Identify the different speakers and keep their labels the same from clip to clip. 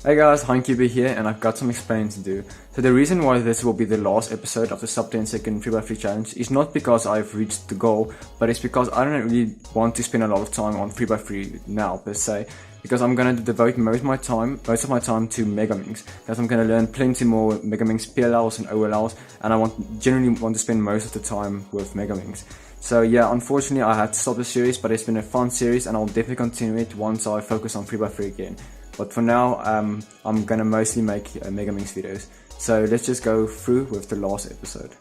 Speaker 1: Hey guys, Hein here, and I've got some explaining to do. So the reason why this will be the last episode of the sub 10 second 3x3 challenge is not because I've reached the goal, but it's because I don't really want to spend a lot of time on 3x3 now per se, because I'm gonna devote most of my time to Megaminx, because I'm gonna learn plenty more Megaminx PLLs and OLLs, and I generally want to spend most of the time with Megaminx. So yeah, unfortunately I had to stop the series, but it's been a fun series, and I'll definitely continue it once I focus on 3x3 again. But for now, I'm gonna mostly make Megaminx videos. So let's just go through with the last episode.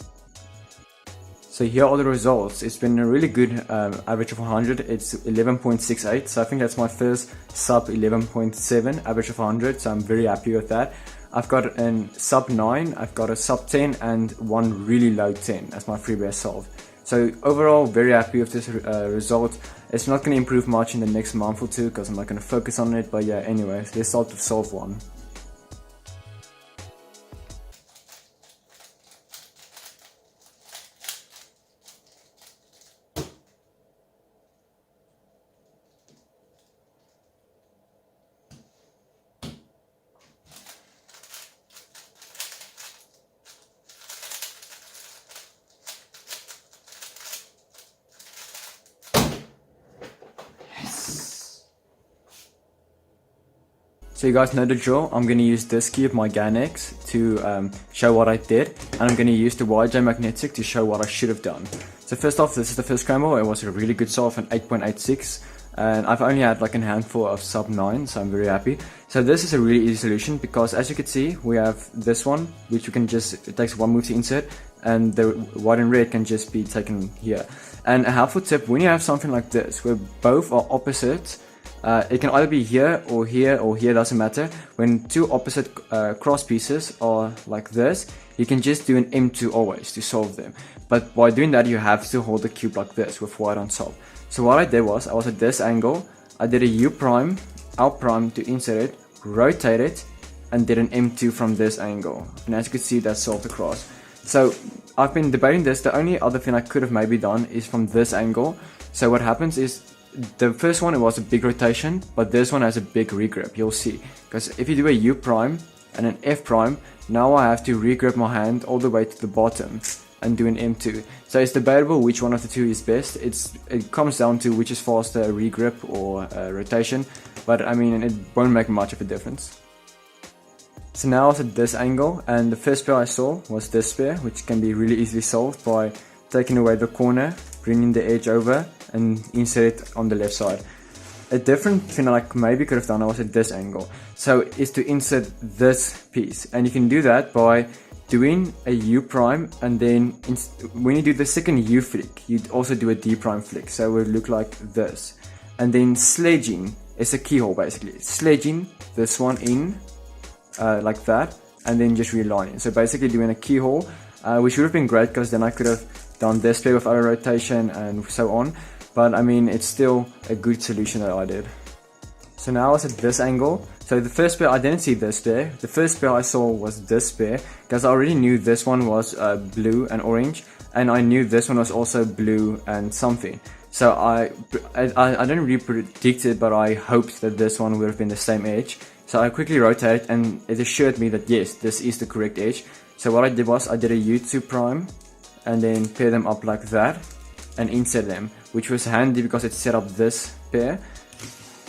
Speaker 1: So here are the results. It's been a really good average of 100. It's 11.68. So I think that's my first sub 11.7 average of 100. So I'm very happy with that. I've got a sub 9, I've got a sub 10, and one really low 10 as my free best solve. So overall, very happy with this result. It's not going to improve much in the next month or two because I'm not going to focus on it, but yeah, anyway, let's start with solve 1. So you guys know the drill. I'm going to use this key of my Megaminx to show what I did, and I'm going to use the YJ magnetic to show what I should have done. So first off, this is the first scramble. It was a really good solve, an 8.86, and I've only had like a handful of sub 9, so I'm very happy. So this is a really easy solution because as you can see, we have this one, which you can just, it takes one move to insert, and the white and red can just be taken here. And a helpful tip, when you have something like this, where both are opposite, it can either be here or here or here, doesn't matter. When two opposite cross pieces are like this, you can just do an M2 always to solve them. But by doing that, you have to hold the cube like this with white on top. So what I did was, I was at this angle, I did a U prime, L prime to insert it, rotate it, and did an M2 from this angle. And as you can see, that solved the cross. So I've been debating this. The only other thing I could have maybe done is from this angle. So what happens is, the first one, it was a big rotation, but this one has a big regrip, you'll see. Because if you do a U prime and an F prime, now I have to regrip my hand all the way to the bottom and do an M2. So it's debatable which one of the two is best. It comes down to which is faster, a regrip or a rotation, but I mean, it won't make much of a difference. So now I was at this angle, and the first pair I saw was this pair, which can be really easily solved by taking away the corner, bringing the edge over, and insert it on the left side. A different thing I maybe could have done, I was at this angle, so is to insert this piece, and you can do that by doing a U prime, and then when you do the second U flick, you'd also do a D prime flick, so it would look like this. And then sledging is a keyhole basically, sledging this one in like that, and then just realigning. So basically doing a keyhole, which would have been great because then I could have done this pair without a rotation and so on, but I mean, it's still a good solution that I did. So now I was at this angle. So the first pair, I didn't see this pair. The first pair I saw was this pair, because I already knew this one was blue and orange, and I knew this one was also blue and something. So I didn't really predict it, but I hoped that this one would have been the same edge. So I quickly rotated, and it assured me that yes, this is the correct edge. So what I did was, I did a U2 prime, and then pair them up like that, and insert them, which was handy because it set up this pair.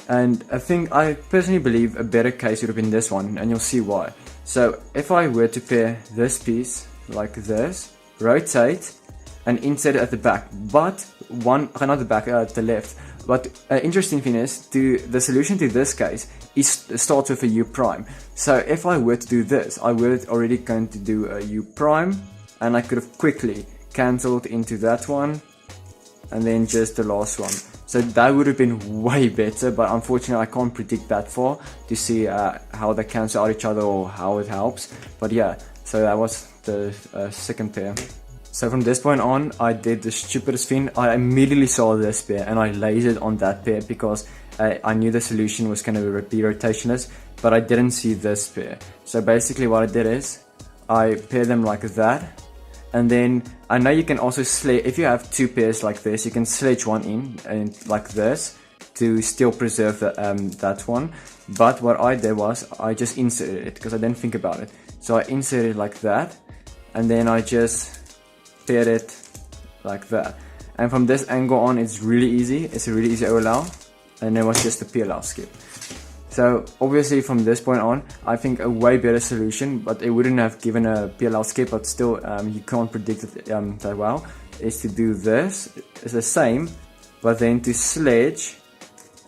Speaker 1: And I personally believe a better case would have been this one, and you'll see why. So if I were to pair this piece like this, rotate, and insert it at the back, but not the back, at the left. But interesting thing is, the solution to this case starts with a U prime. So if I were to do this, I would already going to do a U prime, and I could have quickly cancelled into that one, and then just the last one. So that would have been way better, but unfortunately I can't predict that far to see how they cancel out each other or how it helps. But yeah, so that was the second pair. So from this point on, I did the stupidest thing. I immediately saw this pair and I lasered on that pair because I knew the solution was going to be rotationless, but I didn't see this pair. So basically what I did is, I paired them like that, and then I know you can also sledge, if you have two pairs like this, you can sledge one in and like this, to still preserve that one. But what I did was I just inserted it because I didn't think about it. So I inserted it like that, and then I just paired it like that. And from this angle on, it's really easy. It's a really easy OLL, and it was just a PLL skip. So obviously from this point on, I think a way better solution, but it wouldn't have given a PLL skip, but still you can't predict it that well, is to do this. It's the same, but then to sledge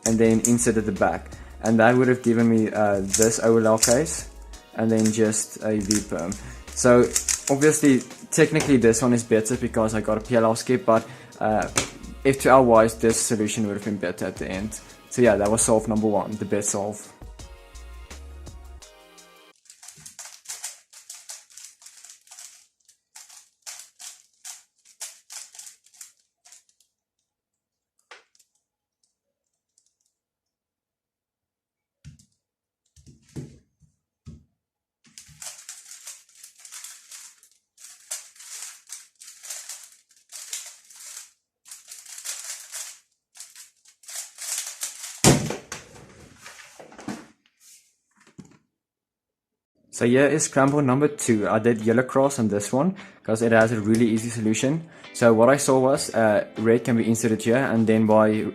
Speaker 1: and then insert at the back. And that would have given me this OLL case and then just a V-perm. So obviously, technically this one is better because I got a PLL skip, but F2L wise, this solution would have been better at the end. So yeah, that was solve number one, the best solve. So here is scramble number 2. I did yellow cross on this one because it has a really easy solution. So what I saw was red can be inserted here, and then by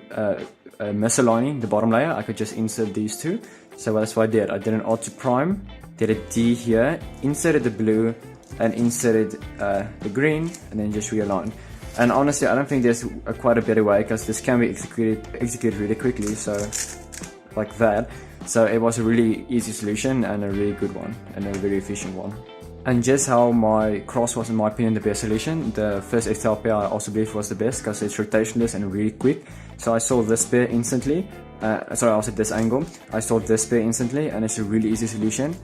Speaker 1: misaligning the bottom layer, I could just insert these two. So that's what I did. I did an R2 prime, did a D here, inserted the blue, and inserted the green, and then just realign. And honestly, I don't think there's quite a better way because this can be executed really quickly. So like that. So it was a really easy solution and a really good one and a very efficient one. And just how my cross was in my opinion the best solution, the first XL pair I also believe was the best because it's rotationless and really quick. So I saw this pair instantly, sorry I was at this angle, I saw this pair instantly, and it's a really easy solution.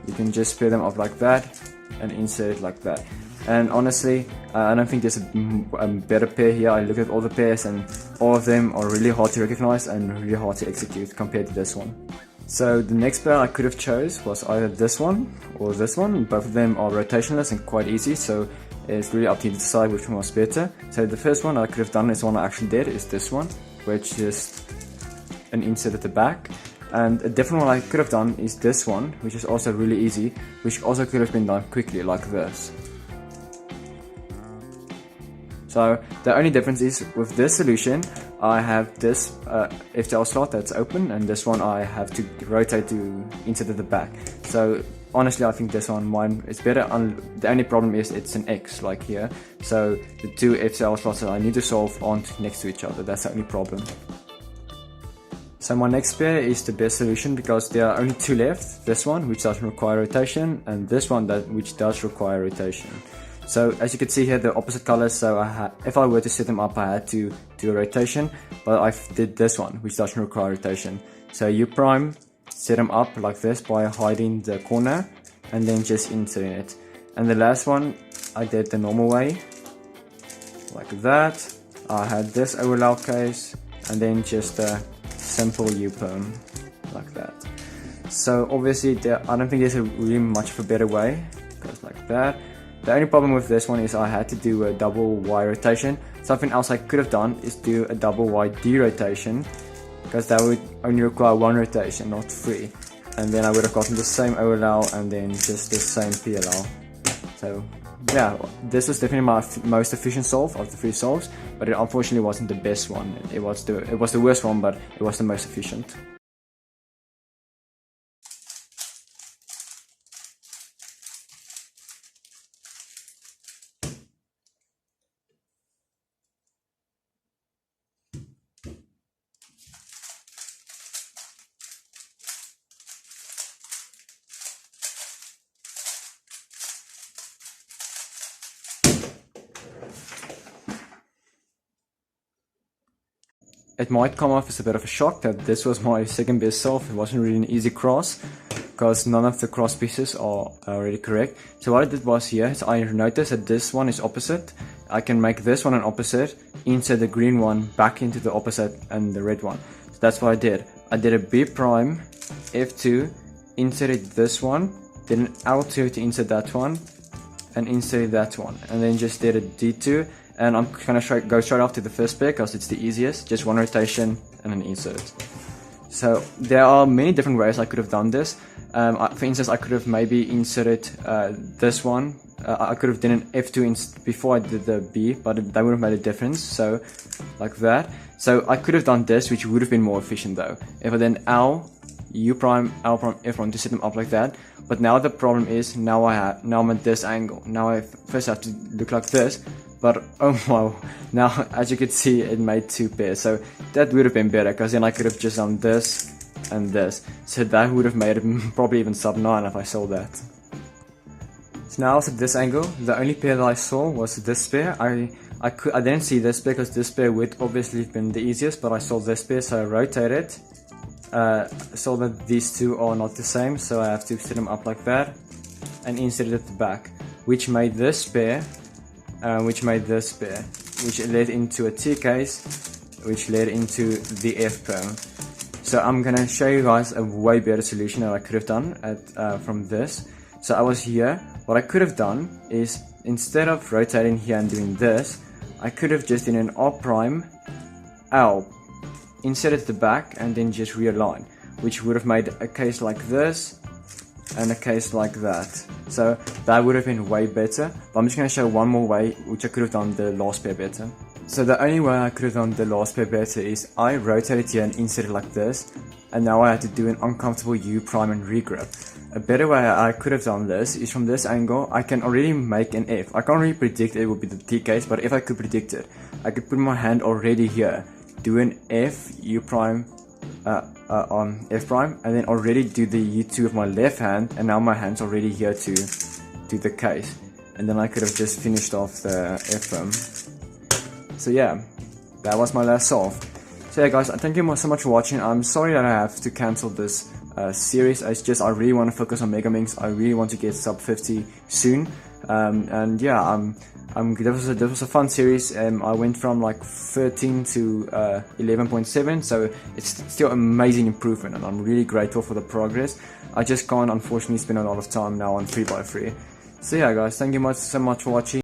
Speaker 1: You can just pair them up like that and insert it like that. And honestly, I don't think there's a better pair here. I look at all the pairs and all of them are really hard to recognize and really hard to execute compared to this one. So the next pair I could have chose was either this one or this one. Both of them are rotationless and quite easy, so it's really up to you to decide which one was better. So the first one I could have done, is one I actually did, is this one, which is an insert at the back. And a different one I could have done is this one, which is also really easy, which also could have been done quickly like this. So the only difference is with this solution, I have this FTL slot that's open, and this one I have to rotate to insert at the back. So honestly, I think this one, mine is better. The only problem is it's an X like here. So the two FTL slots that I need to solve aren't next to each other. That's the only problem. So my next pair is the best solution because there are only two left. This one, which doesn't require rotation, and this one which does require rotation. So as you can see here, the opposite colors, so if I were to set them up, I had to do a rotation, but I did this one, which doesn't require rotation. So you prime, set them up like this by hiding the corner, and then just inserting it. And the last one, I did the normal way, like that. I had this OLL case, and then just a simple U-perm, like that. So obviously, I don't think there's really much of a better way. It goes like that. The only problem with this one is I had to do a double Y rotation. Something else I could have done is do a double Y D rotation, because that would only require one rotation, not three. And then I would have gotten the same OLL and then just the same PLL. So yeah, this was definitely my most efficient solve of the three solves, but it unfortunately wasn't the best one. It was the worst one, but it was the most efficient. It might come off as a bit of a shock that this was my second best solve. It wasn't really an easy cross because none of the cross pieces are already correct. So what I did was here, is I noticed that this one is opposite. I can make this one an opposite, insert the green one back into the opposite and the red one. So that's what I did. I did a B prime, F2, inserted this one, did an L2 to insert that one, and inserted that one, and then just did a D2. And I'm gonna go straight off to the first pair because it's the easiest. Just one rotation, and then insert. So there are many different ways I could have done this. For instance, I could have maybe inserted this one. I could have done an F2 before I did the B, but that would have made a difference. So like that. So I could have done this, which would have been more efficient though. If I then L, U prime, L prime, F prime to set them up like that. But now the problem is now I'm at this angle. Now I first have to look like this. But oh wow, now as you can see, it made 2 pairs. So that would have been better, because then I could have just done this and this. So that would have made it probably even sub 9 if I saw that. So now I was at this angle. The only pair that I saw was this pair. I didn't see this pair because this pair would obviously have been the easiest, but I saw this pair, so I rotated. Saw that these two are not the same, so I have to set them up like that and insert it at the back, which made this pair. Which led into a T case, which led into the F prime. So I'm gonna show you guys a way better solution that I could have done from this. So I was here. What I could have done is, instead of rotating here and doing this, I could have just done an R prime L, insert it at the back, and then just realign, which would have made a case like this and a case like that. So that would have been way better, but I'm just going to show one more way which I could have done the last pair better. So the only way I could have done the last pair better is I rotated here and inserted like this, and now I had to do an uncomfortable U prime and regrip. A better way I could have done this is from this angle. I can already make an F. I can't really predict it would be the T case, but if I could predict it, I could put my hand already here, do an F, U prime, on F prime, and then already do the U2 with my left hand, and now my hand's already here to do the case, and then I could have just finished off the F prime. So yeah, that was my last solve. So yeah guys, thank you so much for watching. I'm sorry that I have to cancel this series. It's just I really want to focus on Megaminx. I really want to get sub 50 soon, and yeah, this was a fun series. I went from like 13 to 11.7, so it's still amazing improvement, and I'm really grateful for the progress. I just can't unfortunately spend a lot of time now on 3x3. So yeah guys, thank you so much for watching.